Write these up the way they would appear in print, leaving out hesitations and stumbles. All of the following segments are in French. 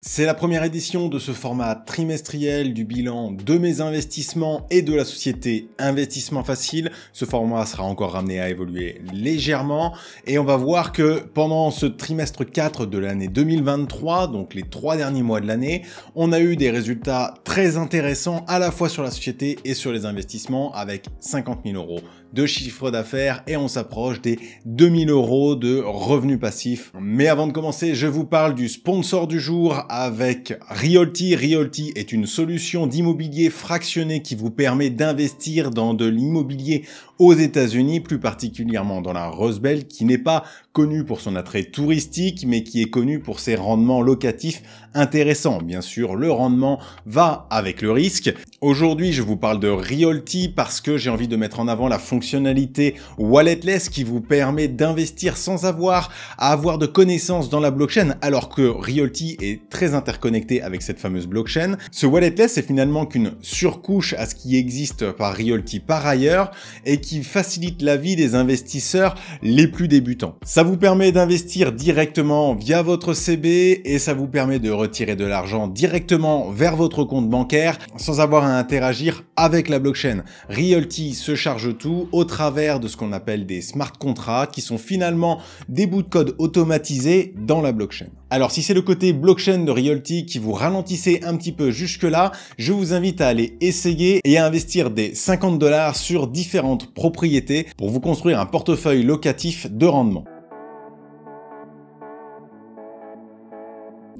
C'est la première édition de ce format trimestriel du bilan de mes investissements et de la société Investissement Facile. Ce format sera encore ramené à évoluer légèrement et on va voir que pendant ce trimestre 4 de l'année 2023, donc les 3 derniers mois de l'année, on a eu des résultats très intéressants à la fois sur la société et sur les investissements avec 50 000 € de chiffre d'affaires et on s'approche des 2 000 € de revenus passifs. Mais avant de commencer, je vous parle du sponsor du jour avec Realty. Realty est une solution d'immobilier fractionné qui vous permet d'investir dans de l'immobilier aux États-Unis, plus particulièrement dans la Rust Belt, qui n'est pas connue pour son attrait touristique, mais qui est connue pour ses rendements locatifs intéressants. Bien sûr, le rendement va avec le risque. Aujourd'hui, je vous parle de Realty parce que j'ai envie de mettre en avant la fonctionnalité Walletless qui vous permet d'investir sans avoir à avoir de connaissances dans la blockchain, alors que Realty est très interconnecté avec cette fameuse blockchain. Ce Walletless est finalement qu'une surcouche à ce qui existe par Realty par ailleurs et qui facilite la vie des investisseurs les plus débutants. Ça vous permet d'investir directement via votre CB et ça vous permet de retirer de l'argent directement vers votre compte bancaire sans avoir à interagir avec la blockchain. Realty se charge tout au travers de ce qu'on appelle des smart contracts qui sont finalement des bouts de code automatisés dans la blockchain. Alors si c'est le côté blockchain de Realty qui vous ralentissait un petit peu jusque-là, je vous invite à aller essayer et à investir des 50 $ sur différentes propriétés pour vous construire un portefeuille locatif de rendement.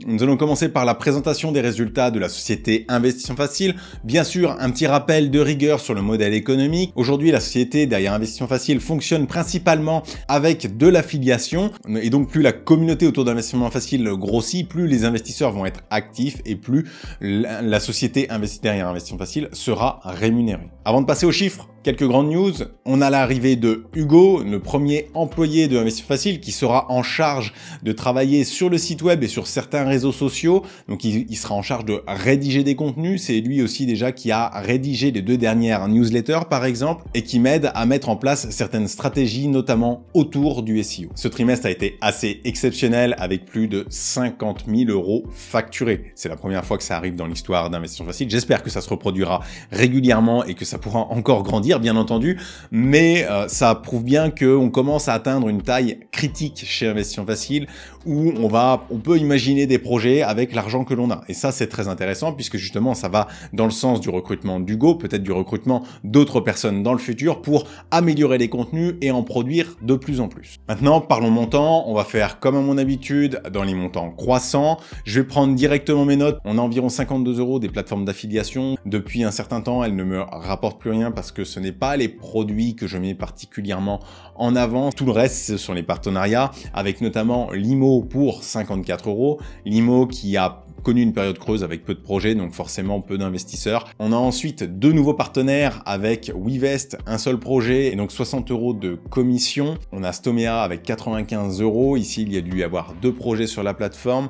Nous allons commencer par la présentation des résultats de la société Investissement Facile. Bien sûr, un petit rappel de rigueur sur le modèle économique. Aujourd'hui, la société derrière Investissement Facile fonctionne principalement avec de l'affiliation. Et donc, plus la communauté autour d'Investissement Facile grossit, plus les investisseurs vont être actifs et plus la société investie derrière Investissement Facile sera rémunérée. Avant de passer aux chiffres, quelques grandes news. On a l'arrivée de Hugo, le premier employé de Investissement Facile qui sera en charge de travailler sur le site web et sur certains réseaux sociaux. Donc il sera en charge de rédiger des contenus. C'est lui aussi déjà qui a rédigé les 2 dernières newsletters par exemple et qui m'aide à mettre en place certaines stratégies notamment autour du SEO. Ce trimestre a été assez exceptionnel avec plus de 50 000 € facturés. C'est la première fois que ça arrive dans l'histoire d'Investissement Facile. J'espère que ça se reproduira régulièrement et que ça pourra encore grandir bien entendu, mais ça prouve bien qu'on commence à atteindre une taille critique chez Investissement Facile où on peut imaginer des projets avec l'argent que l'on a. Et ça, c'est très intéressant puisque justement, ça va dans le sens du recrutement d'Hugo, peut-être du recrutement d'autres personnes dans le futur pour améliorer les contenus et en produire de plus en plus. Maintenant, parlons montant. On va faire comme à mon habitude dans les montants croissants. Je vais prendre directement mes notes. On a environ 52 € des plateformes d'affiliation. Depuis un certain temps, elles ne me rapportent plus rien parce que ce n'est pas les produits que je mets particulièrement en avant. Tout le reste, ce sont les partenariats avec notamment Limo pour 54 €. Limo qui a connu une période creuse avec peu de projets, donc forcément peu d'investisseurs. On a ensuite 2 nouveaux partenaires avec WeVest, un seul projet et donc 60 € de commission. On a Stomea avec 95 €. Ici, il y a dû y avoir 2 projets sur la plateforme.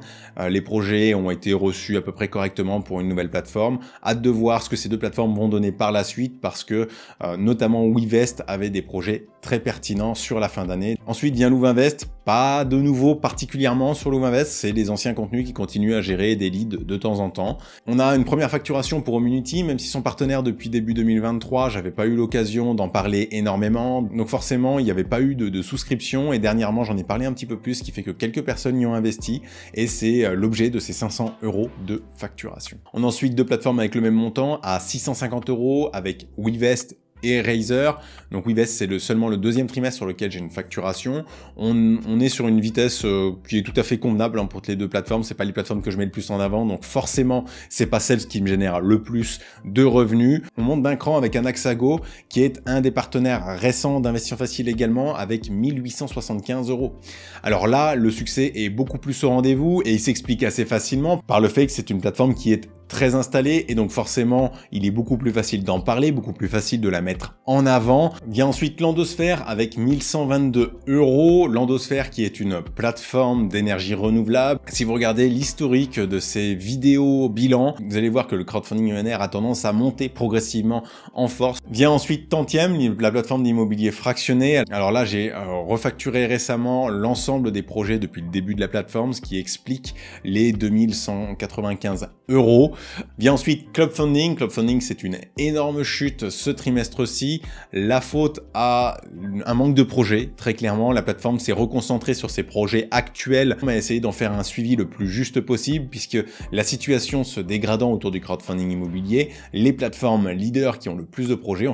Les projets ont été reçus à peu près correctement pour une nouvelle plateforme. Hâte de voir ce que ces 2 plateformes vont donner par la suite parce que notamment WeVest avait des projets très pertinents sur la fin d'année. Ensuite vient Louvainvest. Pas de nouveau particulièrement sur Louvainvest, c'est les anciens contenus qui continuent à gérer des leads de temps en temps. On a une première facturation pour Community, même s'ils sont partenaires depuis début 2023, j'avais pas eu l'occasion d'en parler énormément, donc forcément il n'y avait pas eu de souscription et dernièrement j'en ai parlé un petit peu plus, ce qui fait que quelques personnes y ont investi et c'est l'objet de ces 500 € de facturation. On a ensuite 2 plateformes avec le même montant à 650 € avec WeVest et Razer. Donc WeVest, c'est seulement le 2e trimestre sur lequel j'ai une facturation. On est sur une vitesse qui est tout à fait convenable pour les 2 plateformes. C'est pas les plateformes que je mets le plus en avant, donc forcément, c'est pas celle qui me génère le plus de revenus. On monte d'un cran avec Anaxago, qui est un des partenaires récents d'Investissement Facile également, avec 1875 €. Alors là, le succès est beaucoup plus au rendez-vous et il s'explique assez facilement par le fait que c'est une plateforme qui est très installée et donc forcément, il est beaucoup plus facile d'en parler, beaucoup plus facile de la mettre mettre en avant. Vient ensuite Landosphère avec 1122 €. Landosphère qui est une plateforme d'énergie renouvelable. Si vous regardez l'historique de ces vidéos bilan, vous allez voir que le crowdfunding ENR a tendance à monter progressivement en force. Vient ensuite Tantième, la plateforme d'immobilier fractionné. Alors là, j'ai refacturé récemment l'ensemble des projets depuis le début de la plateforme, ce qui explique les 2195 €. Vient ensuite Clubfunding. Clubfunding, c'est une énorme chute ce trimestre-ci. La faute à un manque de projets, très clairement. La plateforme s'est reconcentrée sur ses projets actuels. On a essayé d'en faire un suivi le plus juste possible, puisque la situation se dégradant autour du crowdfunding immobilier, les plateformes leaders qui ont le plus de projets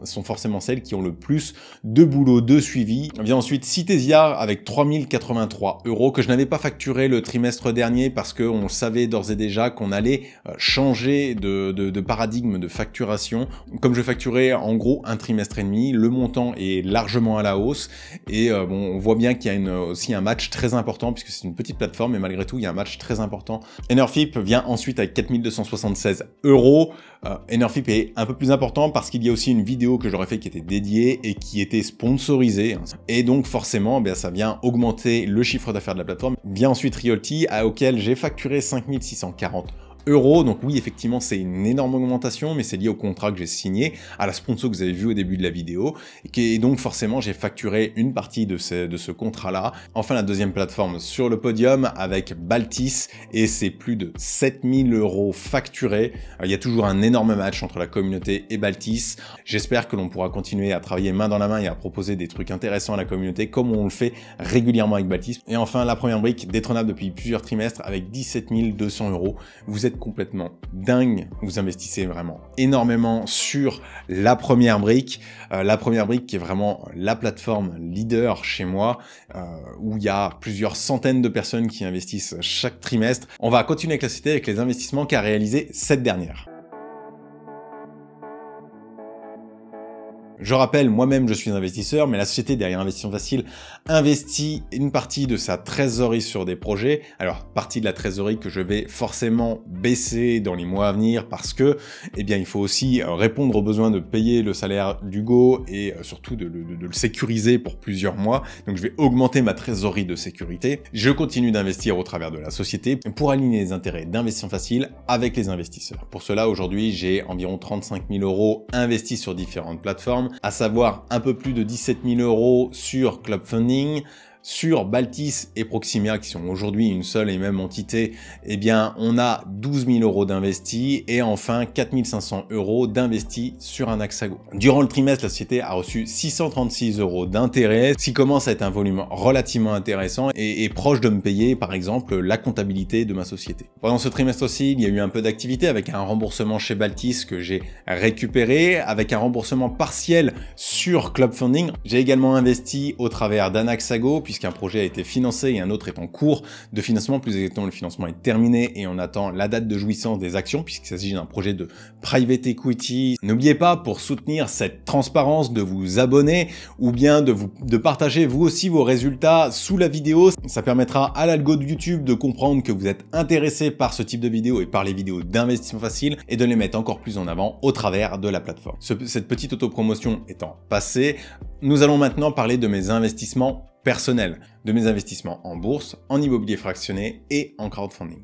sont forcément celles qui ont le plus de boulot de suivi. Vient ensuite Citesia avec 3083 € que je n'avais pas facturé le trimestre dernier parce qu'on savait d'ores et déjà qu'on allait changer de paradigme de facturation. Comme je facturais en gros un trimestre et demi, le montant est largement à la hausse et bon, on voit bien qu'il y a aussi un match très important puisque c'est une petite plateforme et malgré tout il y a un match très important. Enerfip vient ensuite avec 4276 €. Enerfip est un peu plus important parce qu'il y a aussi une vidéo que j'aurais fait qui était dédiée et qui était sponsorisée et donc forcément ça vient augmenter le chiffre d'affaires de la plateforme. Vient ensuite Realty auquel j'ai facturé 5640 €. Donc oui, effectivement, c'est une énorme augmentation, mais c'est lié au contrat que j'ai signé, à la sponsor que vous avez vu au début de la vidéo. Et donc forcément, j'ai facturé une partie de ce contrat-là. Enfin, la deuxième plateforme sur le podium avec Baltis, et c'est plus de 7000 € facturés. Il y a toujours un énorme match entre la communauté et Baltis. J'espère que l'on pourra continuer à travailler main dans la main et à proposer des trucs intéressants à la communauté, comme on le fait régulièrement avec Baltis. Et enfin, la première brique, détrônable depuis plusieurs trimestres, avec 17 200 €. Vous êtes complètement dingue, vous investissez vraiment énormément sur la première brique qui est vraiment la plateforme leader chez moi, où il y a plusieurs centaines de personnes qui investissent chaque trimestre. On va continuer avec la société avec les investissements qu'a réalisé cette dernière. Je rappelle, moi-même, je suis un investisseur, mais la société derrière Investissement Facile investit une partie de sa trésorerie sur des projets. Alors, partie de la trésorerie que je vais forcément baisser dans les mois à venir parce que, eh bien, il faut aussi répondre aux besoins de payer le salaire d'Hugo et surtout de le sécuriser pour plusieurs mois. Donc, je vais augmenter ma trésorerie de sécurité. Je continue d'investir au travers de la société pour aligner les intérêts d'Investissement Facile avec les investisseurs. Pour cela, aujourd'hui, j'ai environ 35 000 € investis sur différentes plateformes, à savoir un peu plus de 17 000 € sur Clubfunding. Sur Baltis et Proximia, qui sont aujourd'hui une seule et même entité, eh bien, on a 12 000 € d'investis et enfin 4 500 € d'investis sur un Axago. Durant le trimestre, la société a reçu 636 € d'intérêt, ce qui commence à être un volume relativement intéressant et proche de me payer, par exemple, la comptabilité de ma société. Pendant ce trimestre aussi, il y a eu un peu d'activité avec un remboursement chez Baltis que j'ai récupéré, avec un remboursement partiel sur Clubfunding. J'ai également investi au travers d'un Axago, puisqu'un projet a été financé et un autre est en cours de financement. Plus exactement, le financement est terminé et on attend la date de jouissance des actions puisqu'il s'agit d'un projet de private equity. N'oubliez pas, pour soutenir cette transparence, de vous abonner ou bien de partager vous aussi vos résultats sous la vidéo. Ça permettra à l'algo de YouTube de comprendre que vous êtes intéressé par ce type de vidéo et par les vidéos d'investissement facile et de les mettre encore plus en avant au travers de la plateforme. Cette petite autopromotion étant passée, nous allons maintenant parler de mes investissements personnel, de mes investissements en bourse, en immobilier fractionné et en crowdfunding.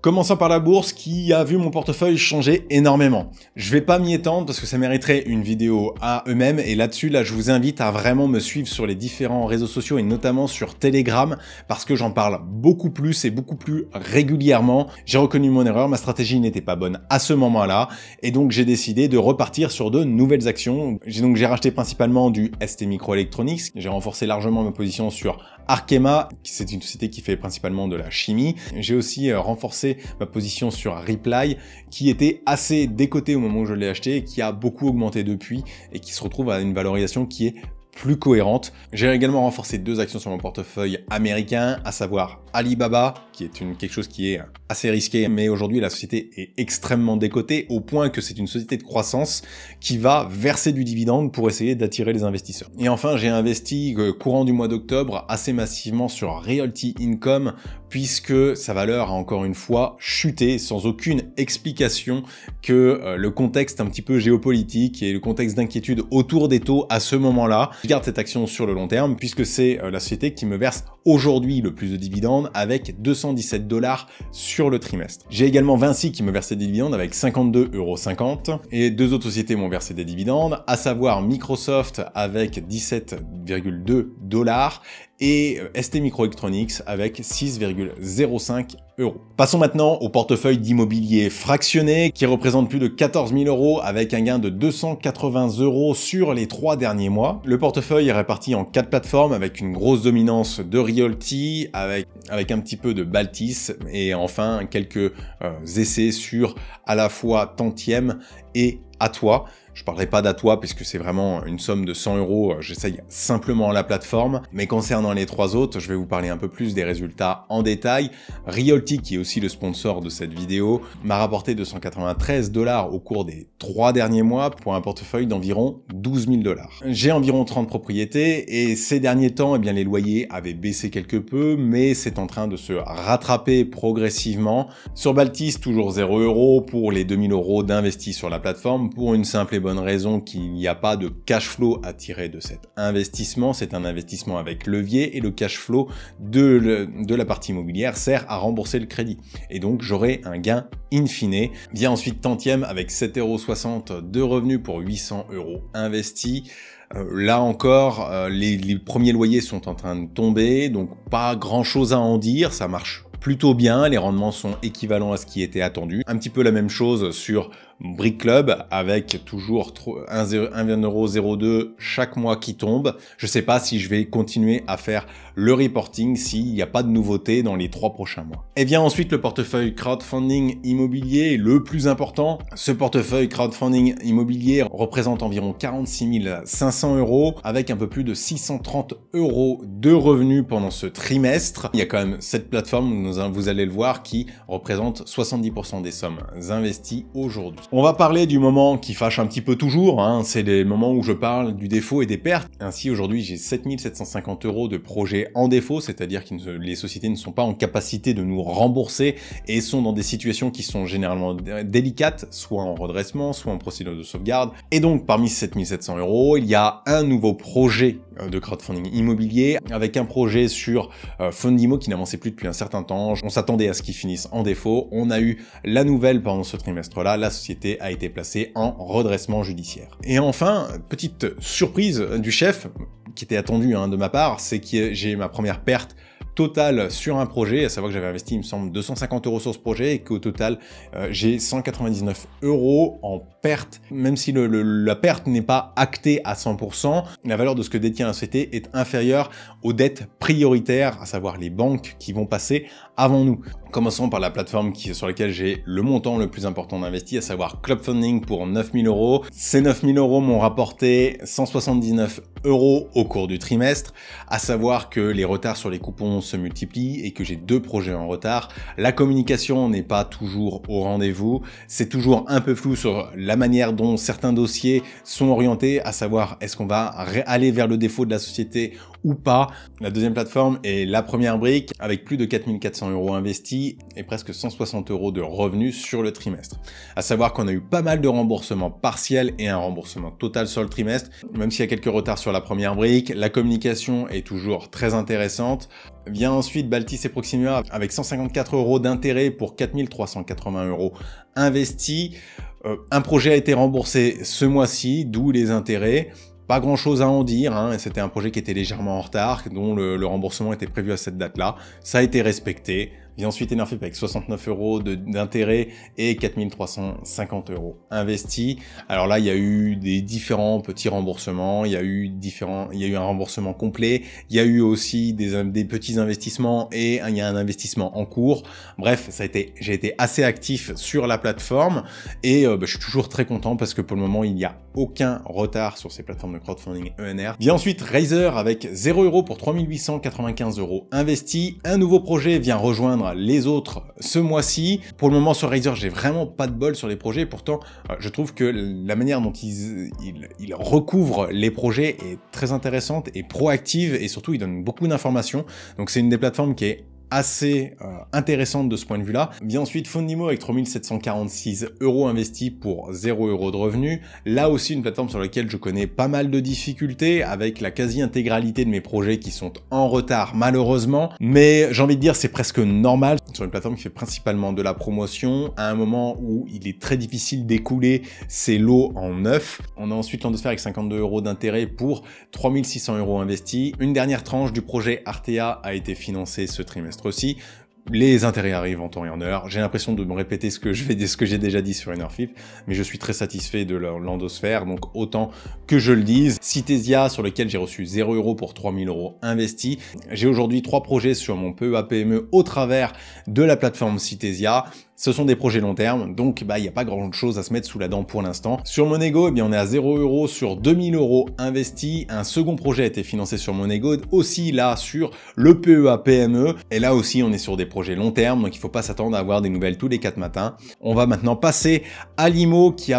Commençons par la bourse qui a vu mon portefeuille changer énormément. Je vais pas m'y étendre parce que ça mériterait une vidéo à eux-mêmes et là-dessus, je vous invite à vraiment me suivre sur les différents réseaux sociaux et notamment sur Telegram parce que j'en parle beaucoup plus et beaucoup plus régulièrement. J'ai reconnu mon erreur, ma stratégie n'était pas bonne à ce moment-là et donc j'ai décidé de repartir sur de nouvelles actions. J'ai racheté principalement du ST Microelectronics, j'ai renforcé largement ma position sur Arkema, c'est une société qui fait principalement de la chimie. J'ai aussi renforcé ma position sur Reply, qui était assez décoté au moment où je l'ai acheté et qui a beaucoup augmenté depuis et qui se retrouve à une valorisation qui est plus cohérente. J'ai également renforcé deux actions sur mon portefeuille américain, à savoir Alibaba, qui est quelque chose qui est assez risqué, mais aujourd'hui la société est extrêmement décotée au point que c'est une société de croissance qui va verser du dividende pour essayer d'attirer les investisseurs. Et enfin, j'ai investi courant du mois d'octobre assez massivement sur Realty Income, puisque sa valeur a encore une fois chuté sans aucune explication que le contexte un petit peu géopolitique et le contexte d'inquiétude autour des taux à ce moment-là. Je garde cette action sur le long terme puisque c'est la société qui me verse aujourd'hui le plus de dividendes avec 217 $ sur le trimestre. J'ai également Vinci qui me versait des dividendes avec 52,50 € et deux autres sociétés m'ont versé des dividendes, à savoir Microsoft avec 17,2 $ et ST Microelectronics avec 6,05 €. Passons maintenant au portefeuille d'immobilier fractionné qui représente plus de 14 000 € avec un gain de 280 € sur les 3 derniers mois. Le portefeuille est réparti en 4 plateformes avec une grosse dominance de Realty, avec un petit peu de Baltis et enfin quelques essais sur à la fois Tantième et Atoi. Je parlerai pas d'Atoi puisque c'est vraiment une somme de 100 €, j'essaye simplement la plateforme. Mais concernant les 3 autres, je vais vous parler un peu plus des résultats en détail. Realty, qui est aussi le sponsor de cette vidéo, m'a rapporté 293 $ au cours des 3 derniers mois pour un portefeuille d'environ 12 000 $. J'ai environ 30 propriétés et ces derniers temps, eh bien, les loyers avaient baissé quelque peu, mais c'est en train de se rattraper progressivement. Sur Baltis, toujours 0 € pour les 2000 € d'investis sur la plateforme pour une simple et bonne raison qu'il n'y a pas de cash flow à tirer de cet investissement. C'est un investissement avec levier et le cash flow de la partie immobilière sert à rembourser le crédit. Et donc j'aurai un gain in fine. Vient ensuite Tantième avec 7,60 € de revenus pour 800 € investis. Là encore, les premiers loyers sont en train de tomber, donc pas grand chose à en dire, ça marche plutôt bien, les rendements sont équivalents à ce qui était attendu. Un petit peu la même chose sur Brick Club avec toujours 1,02 € chaque mois qui tombe. Je sais pas si je vais continuer à faire le reporting s'il n'y a pas de nouveautés dans les 3 prochains mois. Et vient ensuite le portefeuille crowdfunding immobilier, le plus important. Ce portefeuille crowdfunding immobilier représente environ 46 500 € avec un peu plus de 630 € de revenus pendant ce trimestre. Il y a quand même cette plateforme, vous allez le voir, qui représente 70% des sommes investies aujourd'hui. On va parler du moment qui fâche un petit peu toujours, hein. C'est les moments où je parle du défaut et des pertes. Ainsi, aujourd'hui, j'ai 7 750 € de projets en défaut, c'est-à-dire que les sociétés ne sont pas en capacité de nous rembourser et sont dans des situations qui sont généralement délicates, soit en redressement, soit en procédure de sauvegarde. Et donc, parmi ces 7 700 €, il y a un nouveau projet de crowdfunding immobilier avec un projet sur Fundimo qui n'avançait plus depuis un certain temps. On s'attendait à ce qu'il finisse en défaut. On a eu la nouvelle pendant ce trimestre-là. La société a été placée en redressement judiciaire. Et enfin, petite surprise du chef, qui était attendue de ma part, c'est que j'ai ma première perte totale sur un projet, à savoir que j'avais investi, il me semble, 250 € sur ce projet et qu'au total, j'ai 199 € en perte. Même si la perte n'est pas actée à 100%, la valeur de ce que détient la société est inférieure aux dettes prioritaires, à savoir les banques qui vont passer avant nous. Commençons par la plateforme sur laquelle j'ai le montant le plus important d'investi, à savoir Clubfunding pour 9 000 €. Ces 9 000 € m'ont rapporté 179 € au cours du trimestre, à savoir que les retards sur les coupons se multiplient et que j'ai 2 projets en retard. La communication n'est pas toujours au rendez-vous, c'est toujours un peu flou sur la manière dont certains dossiers sont orientés, à savoir est-ce qu'on va aller vers le défaut de la société ou pas. La deuxième plateforme est La Première Brique avec plus de 4 400 € investis et presque 160 € de revenus sur le trimestre. À savoir qu'on a eu pas mal de remboursements partiels et un remboursement total sur le trimestre. Même s'il y a quelques retards sur La Première Brique, la communication est toujours très intéressante. Vient ensuite Baltis et Proximia avec 154 € d'intérêt pour 4 380 € investis. Un projet a été remboursé ce mois-ci, d'où les intérêts. Pas grand chose à en dire, c'était un projet qui était légèrement en retard, dont le remboursement était prévu à cette date-là. Ça a été respecté. Vient ensuite Enerfip avec 69 € d'intérêt et 4 350 € investis. Alors là, il y a eu des différents petits remboursements, il y a eu un remboursement complet, il y a eu aussi des petits investissements et il y a un investissement en cours. Bref, j'ai été assez actif sur la plateforme et je suis toujours très content parce que pour le moment, il n'y a aucun retard sur ces plateformes de crowdfunding ENR. Vient ensuite Razer avec 0 € pour 3 895 € investis. Un nouveau projet vient rejoindre les autres ce mois-ci. Pour le moment sur Razer, j'ai vraiment pas de bol sur les projets. Pourtant, je trouve que la manière dont ils recouvrent les projets est très intéressante et proactive et surtout ils donnent beaucoup d'informations. Donc c'est une des plateformes qui est assez intéressante de ce point de vue-là. Vient ensuite Fundimo avec 3746 € investis pour 0 € de revenus. Là aussi, une plateforme sur laquelle je connais pas mal de difficultés, avec la quasi-intégralité de mes projets qui sont en retard, malheureusement. Mais j'ai envie de dire, c'est presque normal sur une plateforme qui fait principalement de la promotion, à un moment où il est très difficile d'écouler ses lots en neuf. On a ensuite Landosphère avec 52 € d'intérêt pour 3600 € investis. Une dernière tranche du projet Artea a été financée ce trimestre aussi. Les intérêts arrivent en temps et en heure. J'ai l'impression de me répéter ce que j'ai déjà dit sur Enerflip, mais je suis très satisfait de leur Landosphère, donc autant que je le dise. Citesia, sur lequel j'ai reçu 0 € pour 3000 € investis. J'ai aujourd'hui 3 projets sur mon PEA-PME au travers de la plateforme Citesia. Ce sont des projets long terme, donc il n'y a pas grand chose à se mettre sous la dent pour l'instant. Sur Monego, eh bien, on est à 0 € sur 2000 € investis. Un second projet a été financé sur Monego, aussi là sur le PEA-PME. Et là aussi, on est sur des projets long terme, donc il ne faut pas s'attendre à avoir des nouvelles tous les 4 matins. On va maintenant passer à l'IMO qui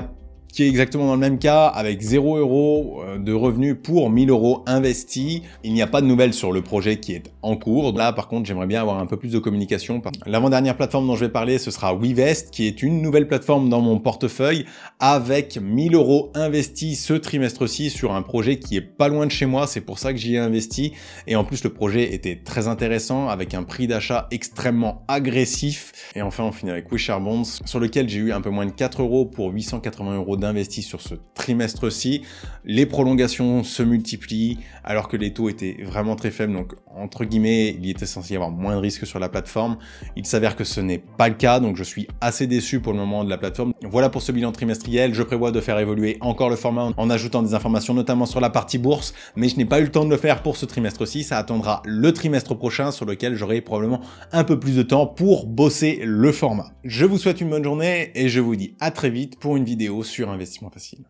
est exactement dans le même cas, avec 0 € de revenus pour 1000 € investis. Il n'y a pas de nouvelles sur le projet qui est en cours. Là, par contre, j'aimerais bien avoir un peu plus de communication. L'avant-dernière plateforme dont je vais parler, ce sera WeVest, qui est une nouvelle plateforme dans mon portefeuille, avec 1000 € investis ce trimestre-ci sur un projet qui est pas loin de chez moi. C'est pour ça que j'y ai investi. Et en plus, le projet était très intéressant, avec un prix d'achat extrêmement agressif. Et enfin, on finit avec WishShareBonds, sur lequel j'ai eu un peu moins de 4 € pour 880 € d'investis sur ce trimestre-ci. Les prolongations se multiplient alors que les taux étaient vraiment très faibles, donc entre guillemets il était censé y avoir moins de risques sur la plateforme. Il s'avère que ce n'est pas le cas, donc je suis assez déçu pour le moment de la plateforme. Voilà pour ce bilan trimestriel. Je prévois de faire évoluer encore le format en ajoutant des informations notamment sur la partie bourse, mais je n'ai pas eu le temps de le faire pour ce trimestre-ci. Ça attendra le trimestre prochain sur lequel j'aurai probablement un peu plus de temps pour bosser le format. Je vous souhaite une bonne journée et je vous dis à très vite pour une vidéo sur Investissement Facile.